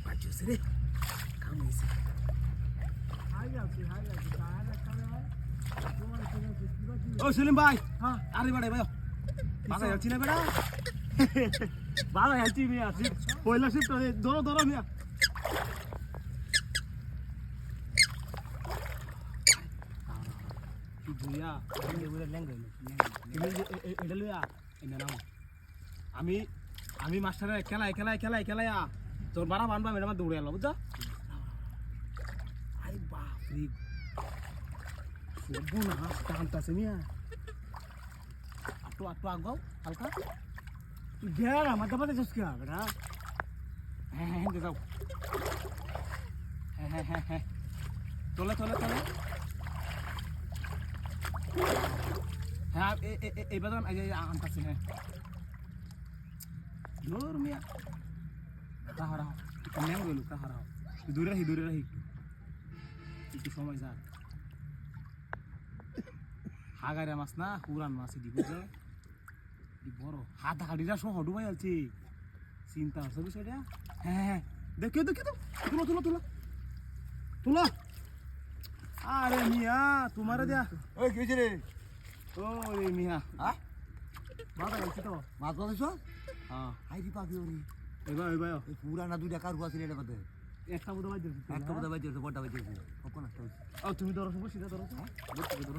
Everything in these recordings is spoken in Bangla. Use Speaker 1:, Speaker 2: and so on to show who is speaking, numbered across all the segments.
Speaker 1: বাজছে রে কাম হইছে ও সেলিম ভাই হ্যাঁ আরে বাড়াই ভাই বাবা যাচ্ছি না বেটা বাবা যাচ্ছি মিয়া পয়লা শিফট ধরো ধরো মিয়া বুয়া এটা লইয়া এটা নাও আমি আমি মাস্টারের খেলাই তোর বাড়া বানবা ম্যাডাম দৌড়ে এলো বুঝছো আই বাপরে সবু না টানতাছে মিয়া আটো আগাও হালকা গেল আমার দাবাতে যাস কি বেটা হ্যাঁ যাও হ্যাঁ তোলে হ্যাঁ এই বাদান আনতাছে হ্যাঁ দূর মিয়া কাহারা কেমন গেল কাহারা দূরে রাহি একটু সময় যা হাগারে মাছ না পুরান মাছ দি বুঝছো বড় হাত হাড়িরা সহ ডুবাই আছে চিন্তা হচ্ছে বিষয়টা হ্যাঁ দেখো তুলো আরে মিয়া তোমারে দেয়া
Speaker 2: ওই কি হইছে রে
Speaker 1: ও রে মিয়া
Speaker 2: হ্যাঁ
Speaker 1: বাবা গেছে তো
Speaker 2: মাছ পাইছো
Speaker 1: হ্যাঁ
Speaker 2: আই দি পাবি ওরে
Speaker 1: এবার
Speaker 2: এই পুরানা দুইটা কার হুয়া ছিল এটা মধ্যে
Speaker 1: একটা বুদা বাজ দিছে
Speaker 2: একটা বোধ বাইতে বড়টা বাইতে কখন আসতে হইছে
Speaker 1: ও তুমি ধরো সিধা ধরো বলতে ধরো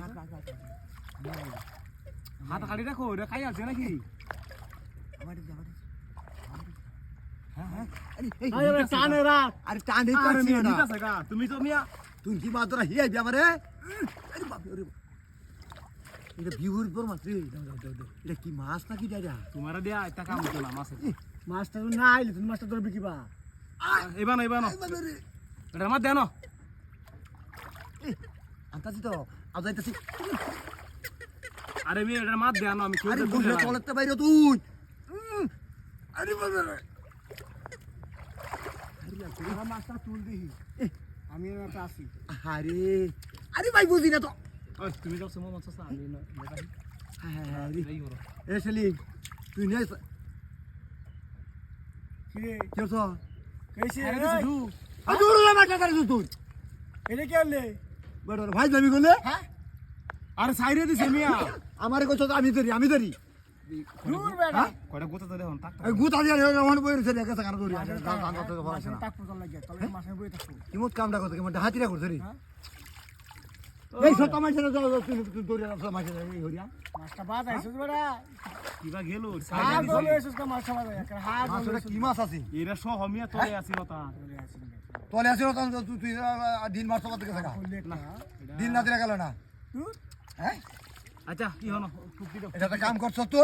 Speaker 1: হাত কাটি রাখো এটা খাই আছে নাকি
Speaker 2: আমার
Speaker 1: হ্যাঁ
Speaker 2: আরে
Speaker 1: টানে রাখ
Speaker 2: আরে টান দিতে
Speaker 1: আরে
Speaker 2: পারছি
Speaker 1: মিয়া
Speaker 2: না
Speaker 1: ঠিক আছে গা তুমি তো মিয়া
Speaker 2: তুই কি মাছ ধরা হিয়াই আমারে আরে বাপ রে এটা বিহুর পর মাছ রে এটা কি মাছ নাকি ডাইরা
Speaker 1: তোমারে দেয়া একটা কাম হতো না মাছে
Speaker 3: মাছটা তো না আইলে তুমি মাছটা ধরবে কিবা
Speaker 1: এবার না এটা আমার দেন
Speaker 2: আনতাছি তো আজ যাইতাছি
Speaker 1: আরে মেয়ে এটা মাছ দেন আমি
Speaker 2: আরে
Speaker 1: খেতে
Speaker 2: বুঝলে
Speaker 1: তুলে
Speaker 2: চলতে বাইরে তুই আরে বাবা
Speaker 3: তোরা মাছটা তুল দিহি আমি একটা আসি
Speaker 2: আরে আরে ভাই বুঝি না তো
Speaker 1: ওই তুমি যাও সময় মাছ আছে আমি না
Speaker 2: আরে
Speaker 1: এই করো
Speaker 2: এ সেলিম তুই নিয়ে
Speaker 3: কি রে
Speaker 2: কি হতো
Speaker 3: কইছে
Speaker 1: আরে
Speaker 3: রে
Speaker 1: শুধু
Speaker 2: আজুর আমার টাকা রে তুই
Speaker 3: এটা কি আনলে
Speaker 2: বড় ভাই যাবি বলে
Speaker 3: হ্যাঁ
Speaker 1: আরে সাইরে দিছে মিয়া
Speaker 2: আমারে কইছ আমি ধরি
Speaker 3: দূর বেটা
Speaker 1: কয়টা গোতা তো দেখুন তাক
Speaker 2: এই গুতা দিয়ে আমার বইরে ছে দেখা সাকার ধরি গান করতে পারছ না
Speaker 3: তাক পছন্দ লাগে তাহলে মাছের বই থাকো
Speaker 2: কিমত কামটা করতে কেমন হাতিরা করতে রে
Speaker 3: হ্যাঁ?
Speaker 2: এই সব তোমার ছেলে যাও তুই ধরে রাখছ মাছ এই হরিয়া
Speaker 3: মাছটা বাজ আইছস বেটা
Speaker 1: কিবা গেল
Speaker 3: হ্যাঁ বলে এসেছ কা মাছ বাজ একটা হ্যাঁ
Speaker 2: মাছ
Speaker 3: বলে
Speaker 2: ওটা কি মাছ আছে
Speaker 1: এরা সহ মিয়া তোলে আসিল তা
Speaker 2: তোলে আসিল তখন তুই দিন মাছ করতে গেছে
Speaker 3: না
Speaker 2: দিন না দিলে গেল না
Speaker 3: তুই
Speaker 2: হ্যাঁ
Speaker 1: আচ্ছা কি হলো টুকি দাও
Speaker 2: এটা তো কাম করছ তুই